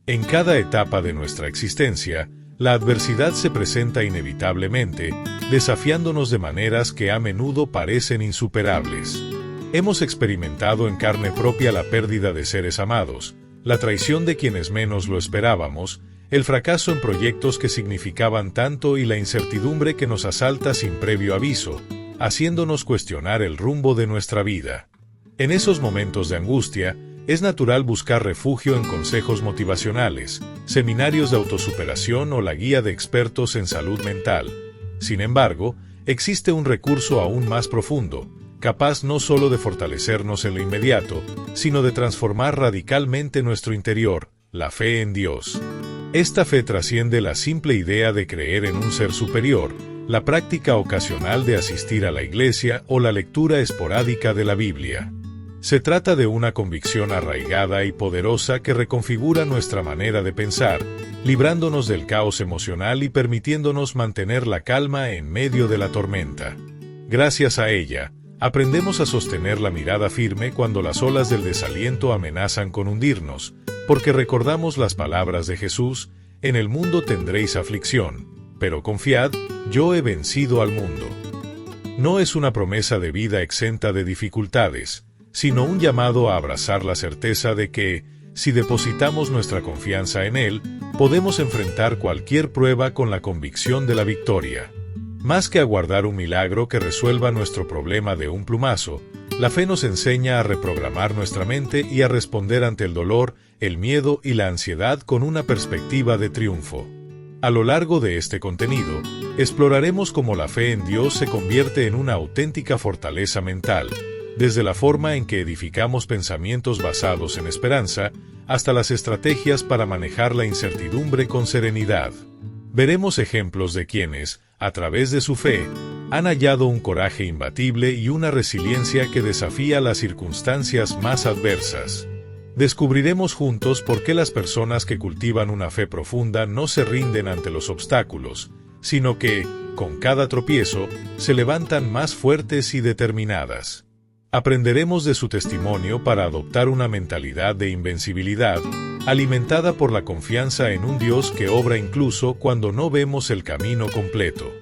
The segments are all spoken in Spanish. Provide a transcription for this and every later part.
En cada etapa de nuestra existencia, la adversidad se presenta inevitablemente, desafiándonos de maneras que a menudo parecen insuperables. Hemos experimentado en carne propia la pérdida de seres amados, la traición de quienes menos lo esperábamos, el fracaso en proyectos que significaban tanto y la incertidumbre que nos asalta sin previo aviso, haciéndonos cuestionar el rumbo de nuestra vida. En esos momentos de angustia, es natural buscar refugio en consejos motivacionales, seminarios de autosuperación o la guía de expertos en salud mental. Sin embargo, existe un recurso aún más profundo, capaz no solo de fortalecernos en lo inmediato, sino de transformar radicalmente nuestro interior, la fe en Dios. Esta fe trasciende la simple idea de creer en un ser superior, la práctica ocasional de asistir a la iglesia o la lectura esporádica de la Biblia. Se trata de una convicción arraigada y poderosa que reconfigura nuestra manera de pensar, librándonos del caos emocional y permitiéndonos mantener la calma en medio de la tormenta. Gracias a ella, aprendemos a sostener la mirada firme cuando las olas del desaliento amenazan con hundirnos, porque recordamos las palabras de Jesús: en el mundo tendréis aflicción, pero confiad, yo he vencido al mundo. No es una promesa de vida exenta de dificultades, sino un llamado a abrazar la certeza de que, si depositamos nuestra confianza en Él, podemos enfrentar cualquier prueba con la convicción de la victoria. Más que aguardar un milagro que resuelva nuestro problema de un plumazo, la fe nos enseña a reprogramar nuestra mente y a responder ante el dolor, el miedo y la ansiedad con una perspectiva de triunfo. A lo largo de este contenido, exploraremos cómo la fe en Dios se convierte en una auténtica fortaleza mental, desde la forma en que edificamos pensamientos basados en esperanza, hasta las estrategias para manejar la incertidumbre con serenidad. Veremos ejemplos de quienes, a través de su fe, han hallado un coraje imbatible y una resiliencia que desafía las circunstancias más adversas. Descubriremos juntos por qué las personas que cultivan una fe profunda no se rinden ante los obstáculos, sino que, con cada tropiezo, se levantan más fuertes y determinadas. Aprenderemos de su testimonio para adoptar una mentalidad de invencibilidad, alimentada por la confianza en un Dios que obra incluso cuando no vemos el camino completo.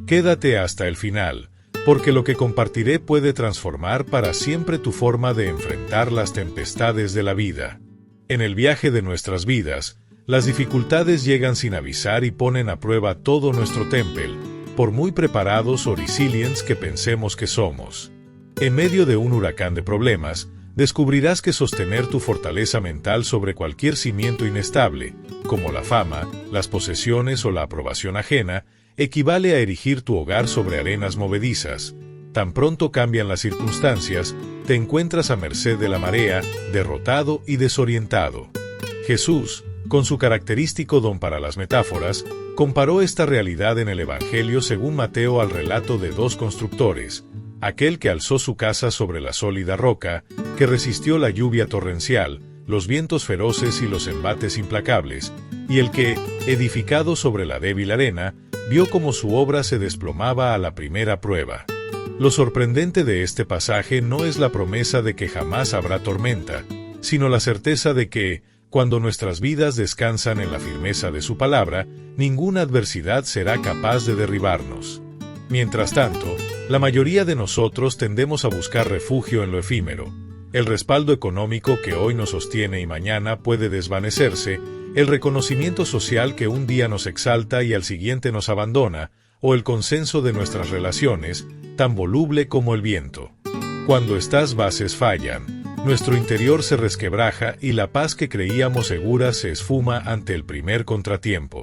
Quédate hasta el final, porque lo que compartiré puede transformar para siempre tu forma de enfrentar las tempestades de la vida. En el viaje de nuestras vidas, las dificultades llegan sin avisar y ponen a prueba todo nuestro temple, por muy preparados o resilientes que pensemos que somos. En medio de un huracán de problemas, descubrirás que sostener tu fortaleza mental sobre cualquier cimiento inestable, como la fama, las posesiones o la aprobación ajena, equivale a erigir tu hogar sobre arenas movedizas. Tan pronto cambian las circunstancias, te encuentras a merced de la marea, derrotado y desorientado. Jesús, con su característico don para las metáforas, comparó esta realidad en el Evangelio según Mateo al relato de dos constructores: aquel que alzó su casa sobre la sólida roca, que resistió la lluvia torrencial, los vientos feroces y los embates implacables, y el que, edificado sobre la débil arena, vio cómo su obra se desplomaba a la primera prueba. Lo sorprendente de este pasaje no es la promesa de que jamás habrá tormenta, sino la certeza de que, cuando nuestras vidas descansan en la firmeza de su palabra, ninguna adversidad será capaz de derribarnos. Mientras tanto, la mayoría de nosotros tendemos a buscar refugio en lo efímero. El respaldo económico que hoy nos sostiene y mañana puede desvanecerse, el reconocimiento social que un día nos exalta y al siguiente nos abandona, o el consenso de nuestras relaciones, tan voluble como el viento. Cuando estas bases fallan, nuestro interior se resquebraja y la paz que creíamos segura se esfuma ante el primer contratiempo.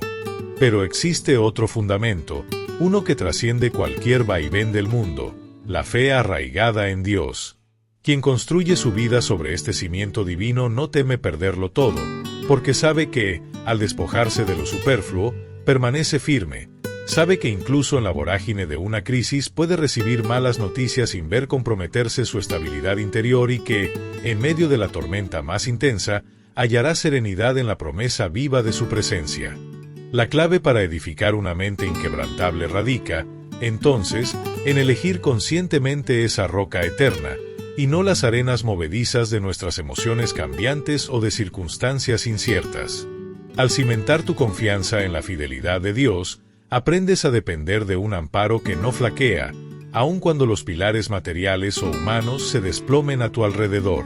Pero existe otro fundamento, uno que trasciende cualquier vaivén del mundo: la fe arraigada en Dios. Quien construye su vida sobre este cimiento divino no teme perderlo todo, porque sabe que, al despojarse de lo superfluo, permanece firme. Sabe que incluso en la vorágine de una crisis puede recibir malas noticias sin ver comprometerse su estabilidad interior y que, en medio de la tormenta más intensa, hallará serenidad en la promesa viva de su presencia. La clave para edificar una mente inquebrantable radica, entonces, en elegir conscientemente esa roca eterna, y no las arenas movedizas de nuestras emociones cambiantes o de circunstancias inciertas. Al cimentar tu confianza en la fidelidad de Dios, aprendes a depender de un amparo que no flaquea, aun cuando los pilares materiales o humanos se desplomen a tu alrededor.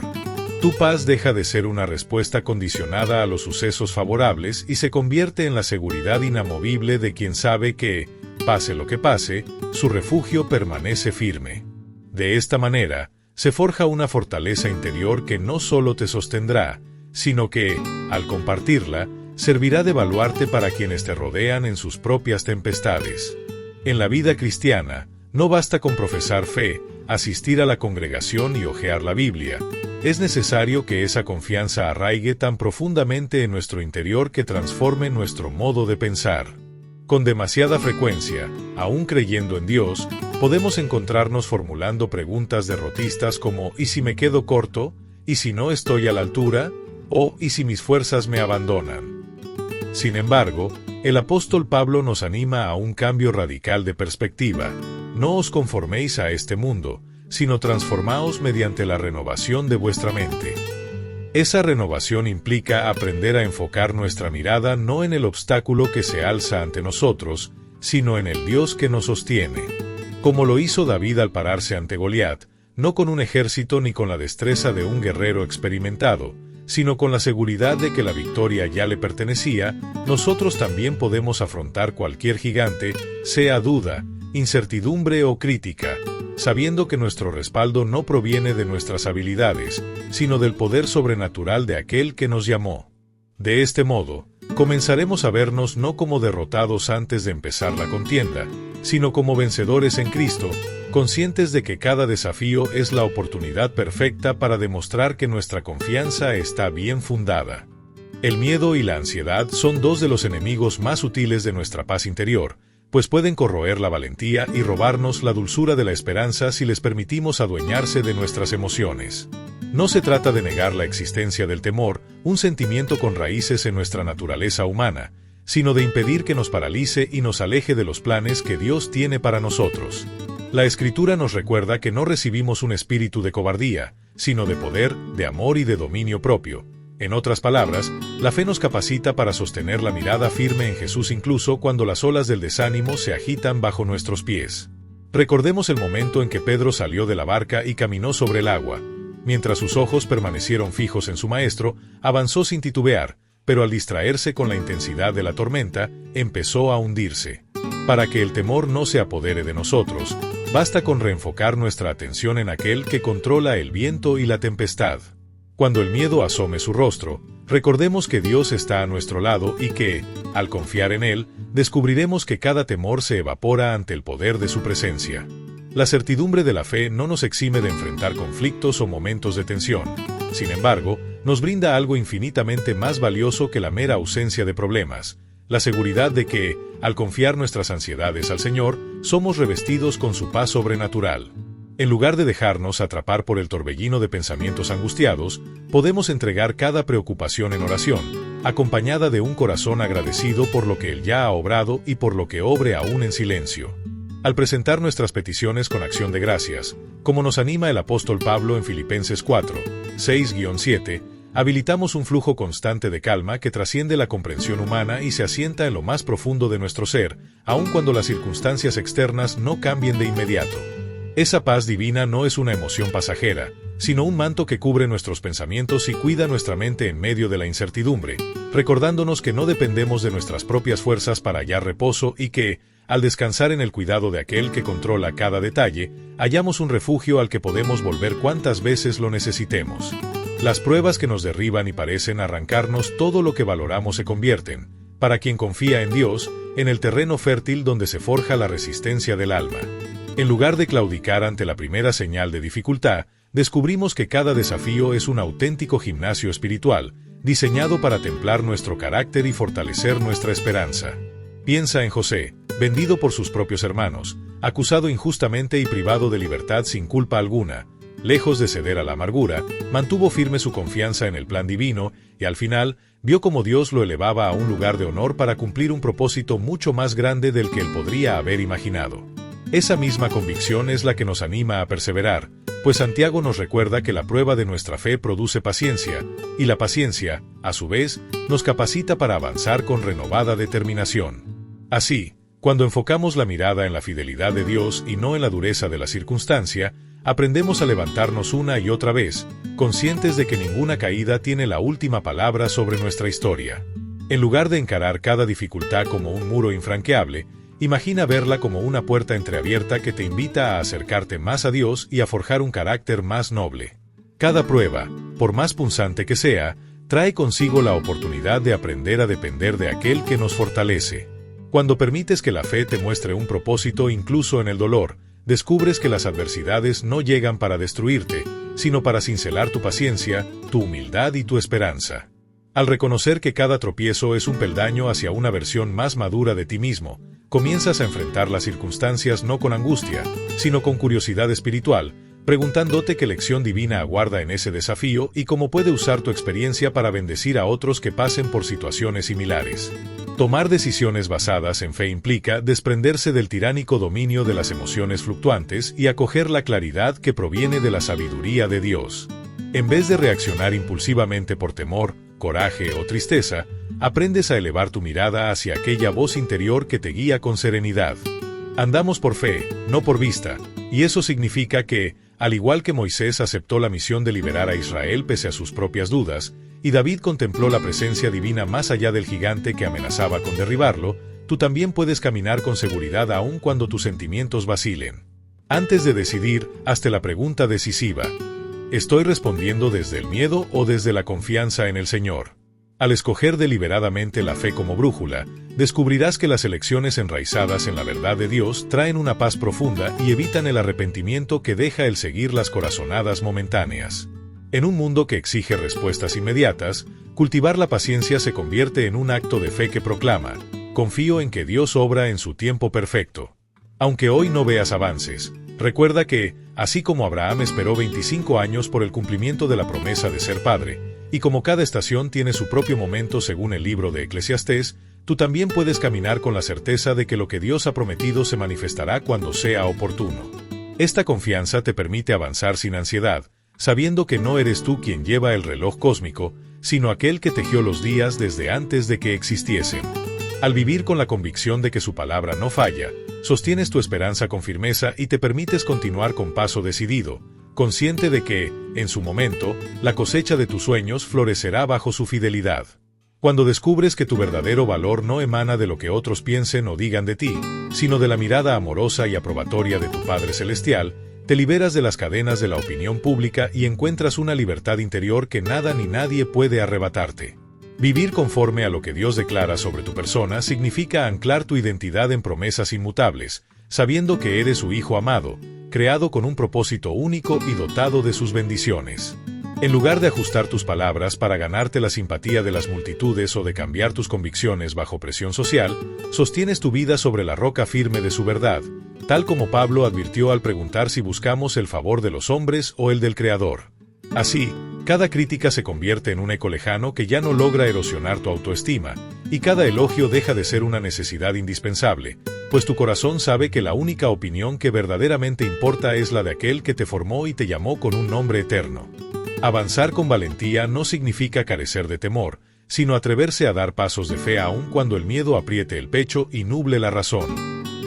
Tu paz deja de ser una respuesta condicionada a los sucesos favorables y se convierte en la seguridad inamovible de quien sabe que, pase lo que pase, su refugio permanece firme. De esta manera, se forja una fortaleza interior que no solo te sostendrá, sino que, al compartirla, servirá de baluarte para quienes te rodean en sus propias tempestades. En la vida cristiana, no basta con profesar fe, asistir a la congregación y hojear la Biblia. Es necesario que esa confianza arraigue tan profundamente en nuestro interior que transforme nuestro modo de pensar. Con demasiada frecuencia, aún creyendo en Dios, podemos encontrarnos formulando preguntas derrotistas como ¿y si me quedo corto? ¿Y si no estoy a la altura? ¿O ¿y si mis fuerzas me abandonan? Sin embargo, el apóstol Pablo nos anima a un cambio radical de perspectiva. No os conforméis a este mundo, sino transformaos mediante la renovación de vuestra mente. Esa renovación implica aprender a enfocar nuestra mirada no en el obstáculo que se alza ante nosotros, sino en el Dios que nos sostiene. Como lo hizo David al pararse ante Goliat, no con un ejército ni con la destreza de un guerrero experimentado, sino con la seguridad de que la victoria ya le pertenecía, nosotros también podemos afrontar cualquier gigante, sea duda, incertidumbre o crítica, sabiendo que nuestro respaldo no proviene de nuestras habilidades, sino del poder sobrenatural de aquel que nos llamó. De este modo, comenzaremos a vernos no como derrotados antes de empezar la contienda, sino como vencedores en Cristo, conscientes de que cada desafío es la oportunidad perfecta para demostrar que nuestra confianza está bien fundada. El miedo y la ansiedad son dos de los enemigos más sutiles de nuestra paz interior, pues pueden corroer la valentía y robarnos la dulzura de la esperanza si les permitimos adueñarse de nuestras emociones. No se trata de negar la existencia del temor, un sentimiento con raíces en nuestra naturaleza humana, sino de impedir que nos paralice y nos aleje de los planes que Dios tiene para nosotros. La Escritura nos recuerda que no recibimos un espíritu de cobardía, sino de poder, de amor y de dominio propio. En otras palabras, la fe nos capacita para sostener la mirada firme en Jesús incluso cuando las olas del desánimo se agitan bajo nuestros pies. Recordemos el momento en que Pedro salió de la barca y caminó sobre el agua. Mientras sus ojos permanecieron fijos en su maestro, avanzó sin titubear, pero al distraerse con la intensidad de la tormenta, empezó a hundirse. Para que el temor no se apodere de nosotros, basta con reenfocar nuestra atención en aquel que controla el viento y la tempestad. Cuando el miedo asome su rostro, recordemos que Dios está a nuestro lado y que, al confiar en Él, descubriremos que cada temor se evapora ante el poder de su presencia. La certidumbre de la fe no nos exime de enfrentar conflictos o momentos de tensión. Sin embargo, nos brinda algo infinitamente más valioso que la mera ausencia de problemas: la seguridad de que, al confiar nuestras ansiedades al Señor, somos revestidos con su paz sobrenatural. En lugar de dejarnos atrapar por el torbellino de pensamientos angustiados, podemos entregar cada preocupación en oración, acompañada de un corazón agradecido por lo que Él ya ha obrado y por lo que obre aún en silencio. Al presentar nuestras peticiones con acción de gracias, como nos anima el apóstol Pablo en Filipenses 4, 6-7, habilitamos un flujo constante de calma que trasciende la comprensión humana y se asienta en lo más profundo de nuestro ser, aun cuando las circunstancias externas no cambien de inmediato. Esa paz divina no es una emoción pasajera, sino un manto que cubre nuestros pensamientos y cuida nuestra mente en medio de la incertidumbre, recordándonos que no dependemos de nuestras propias fuerzas para hallar reposo y que, al descansar en el cuidado de aquel que controla cada detalle, hallamos un refugio al que podemos volver cuantas veces lo necesitemos. Las pruebas que nos derriban y parecen arrancarnos todo lo que valoramos se convierten, para quien confía en Dios, en el terreno fértil donde se forja la resistencia del alma. En lugar de claudicar ante la primera señal de dificultad, descubrimos que cada desafío es un auténtico gimnasio espiritual, diseñado para templar nuestro carácter y fortalecer nuestra esperanza. Piensa en José, vendido por sus propios hermanos, acusado injustamente y privado de libertad sin culpa alguna. Lejos de ceder a la amargura, mantuvo firme su confianza en el plan divino y al final vio cómo Dios lo elevaba a un lugar de honor para cumplir un propósito mucho más grande del que él podría haber imaginado. Esa misma convicción es la que nos anima a perseverar, pues Santiago nos recuerda que la prueba de nuestra fe produce paciencia, y la paciencia, a su vez, nos capacita para avanzar con renovada determinación. Así, cuando enfocamos la mirada en la fidelidad de Dios y no en la dureza de la circunstancia, aprendemos a levantarnos una y otra vez, conscientes de que ninguna caída tiene la última palabra sobre nuestra historia. En lugar de encarar cada dificultad como un muro infranqueable, imagina verla como una puerta entreabierta que te invita a acercarte más a Dios y a forjar un carácter más noble. Cada prueba, por más punzante que sea, trae consigo la oportunidad de aprender a depender de aquel que nos fortalece. Cuando permites que la fe te muestre un propósito incluso en el dolor, descubres que las adversidades no llegan para destruirte, sino para cincelar tu paciencia, tu humildad y tu esperanza. Al reconocer que cada tropiezo es un peldaño hacia una versión más madura de ti mismo, comienzas a enfrentar las circunstancias no con angustia, sino con curiosidad espiritual, preguntándote qué lección divina aguarda en ese desafío y cómo puede usar tu experiencia para bendecir a otros que pasen por situaciones similares. Tomar decisiones basadas en fe implica desprenderse del tiránico dominio de las emociones fluctuantes y acoger la claridad que proviene de la sabiduría de Dios. En vez de reaccionar impulsivamente por temor, coraje o tristeza, aprendes a elevar tu mirada hacia aquella voz interior que te guía con serenidad. Andamos por fe, no por vista, y eso significa que, al igual que Moisés aceptó la misión de liberar a Israel pese a sus propias dudas, y David contempló la presencia divina más allá del gigante que amenazaba con derribarlo, tú también puedes caminar con seguridad aun cuando tus sentimientos vacilen. Antes de decidir, hazte la pregunta decisiva: ¿estoy respondiendo desde el miedo o desde la confianza en el Señor? Al escoger deliberadamente la fe como brújula, descubrirás que las elecciones enraizadas en la verdad de Dios traen una paz profunda y evitan el arrepentimiento que deja el seguir las corazonadas momentáneas. En un mundo que exige respuestas inmediatas, cultivar la paciencia se convierte en un acto de fe que proclama: confío en que Dios obra en su tiempo perfecto. Aunque hoy no veas avances, recuerda que, así como Abraham esperó 25 años por el cumplimiento de la promesa de ser padre, y como cada estación tiene su propio momento según el libro de Eclesiastés, tú también puedes caminar con la certeza de que lo que Dios ha prometido se manifestará cuando sea oportuno. Esta confianza te permite avanzar sin ansiedad, sabiendo que no eres tú quien lleva el reloj cósmico, sino aquel que tejió los días desde antes de que existiesen. Al vivir con la convicción de que su palabra no falla, sostienes tu esperanza con firmeza y te permites continuar con paso decidido, consciente de que, en su momento, la cosecha de tus sueños florecerá bajo su fidelidad. Cuando descubres que tu verdadero valor no emana de lo que otros piensen o digan de ti, sino de la mirada amorosa y aprobatoria de tu Padre Celestial, te liberas de las cadenas de la opinión pública y encuentras una libertad interior que nada ni nadie puede arrebatarte. Vivir conforme a lo que Dios declara sobre tu persona significa anclar tu identidad en promesas inmutables, sabiendo que eres su Hijo amado, creado con un propósito único y dotado de sus bendiciones. En lugar de ajustar tus palabras para ganarte la simpatía de las multitudes o de cambiar tus convicciones bajo presión social, sostienes tu vida sobre la roca firme de su verdad, tal como Pablo advirtió al preguntar si buscamos el favor de los hombres o el del Creador. Así, cada crítica se convierte en un eco lejano que ya no logra erosionar tu autoestima, y cada elogio deja de ser una necesidad indispensable, pues tu corazón sabe que la única opinión que verdaderamente importa es la de aquel que te formó y te llamó con un nombre eterno. Avanzar con valentía no significa carecer de temor, sino atreverse a dar pasos de fe aun cuando el miedo apriete el pecho y nuble la razón.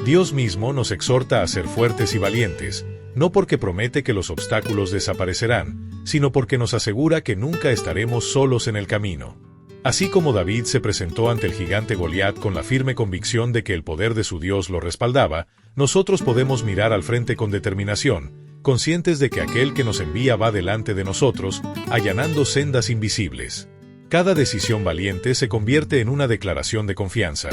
Dios mismo nos exhorta a ser fuertes y valientes, no porque promete que los obstáculos desaparecerán, sino porque nos asegura que nunca estaremos solos en el camino. Así como David se presentó ante el gigante Goliat con la firme convicción de que el poder de su Dios lo respaldaba, nosotros podemos mirar al frente con determinación, conscientes de que aquel que nos envía va delante de nosotros, allanando sendas invisibles. Cada decisión valiente se convierte en una declaración de confianza.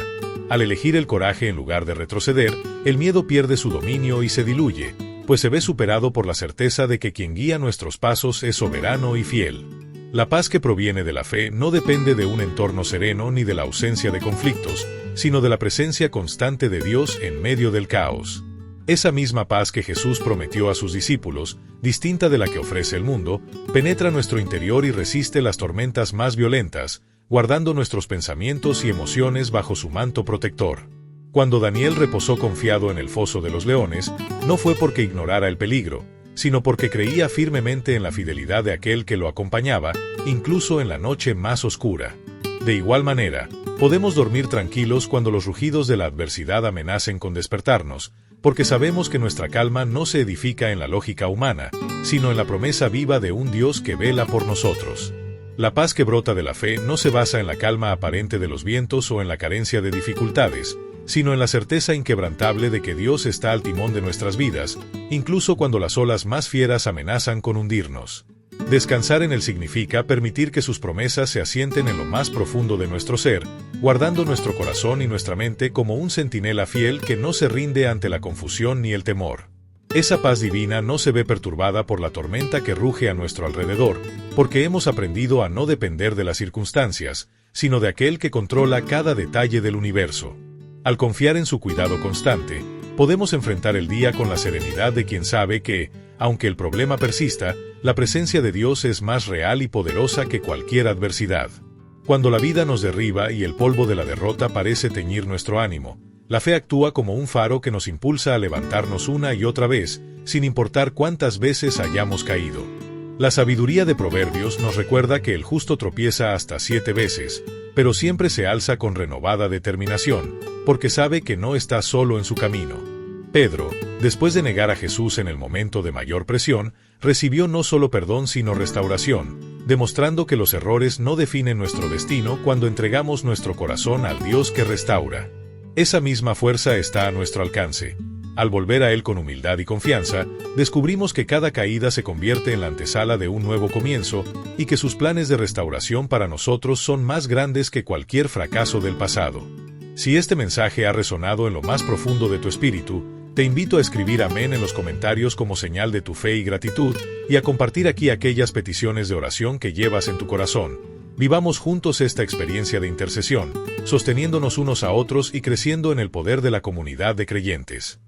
Al elegir el coraje en lugar de retroceder, el miedo pierde su dominio y se diluye, pues se ve superado por la certeza de que quien guía nuestros pasos es soberano y fiel. La paz que proviene de la fe no depende de un entorno sereno ni de la ausencia de conflictos, sino de la presencia constante de Dios en medio del caos. Esa misma paz que Jesús prometió a sus discípulos, distinta de la que ofrece el mundo, penetra nuestro interior y resiste las tormentas más violentas, guardando nuestros pensamientos y emociones bajo su manto protector. Cuando Daniel reposó confiado en el foso de los leones, no fue porque ignorara el peligro, sino porque creía firmemente en la fidelidad de aquel que lo acompañaba, incluso en la noche más oscura. De igual manera, podemos dormir tranquilos cuando los rugidos de la adversidad amenacen con despertarnos, porque sabemos que nuestra calma no se edifica en la lógica humana, sino en la promesa viva de un Dios que vela por nosotros. La paz que brota de la fe no se basa en la calma aparente de los vientos o en la carencia de dificultades, sino en la certeza inquebrantable de que Dios está al timón de nuestras vidas, incluso cuando las olas más fieras amenazan con hundirnos. Descansar en Él significa permitir que sus promesas se asienten en lo más profundo de nuestro ser, guardando nuestro corazón y nuestra mente como un centinela fiel que no se rinde ante la confusión ni el temor. Esa paz divina no se ve perturbada por la tormenta que ruge a nuestro alrededor, porque hemos aprendido a no depender de las circunstancias, sino de aquel que controla cada detalle del universo. Al confiar en su cuidado constante, podemos enfrentar el día con la serenidad de quien sabe que, aunque el problema persista, la presencia de Dios es más real y poderosa que cualquier adversidad. Cuando la vida nos derriba y el polvo de la derrota parece teñir nuestro ánimo, la fe actúa como un faro que nos impulsa a levantarnos una y otra vez, sin importar cuántas veces hayamos caído. La sabiduría de Proverbios nos recuerda que el justo tropieza hasta 7 veces, pero siempre se alza con renovada determinación, porque sabe que no está solo en su camino. Pedro, después de negar a Jesús en el momento de mayor presión, recibió no solo perdón sino restauración, demostrando que los errores no definen nuestro destino cuando entregamos nuestro corazón al Dios que restaura. Esa misma fuerza está a nuestro alcance. Al volver a Él con humildad y confianza, descubrimos que cada caída se convierte en la antesala de un nuevo comienzo y que sus planes de restauración para nosotros son más grandes que cualquier fracaso del pasado. Si este mensaje ha resonado en lo más profundo de tu espíritu, te invito a escribir amén en los comentarios como señal de tu fe y gratitud, y a compartir aquí aquellas peticiones de oración que llevas en tu corazón. Vivamos juntos esta experiencia de intercesión, sosteniéndonos unos a otros y creciendo en el poder de la comunidad de creyentes.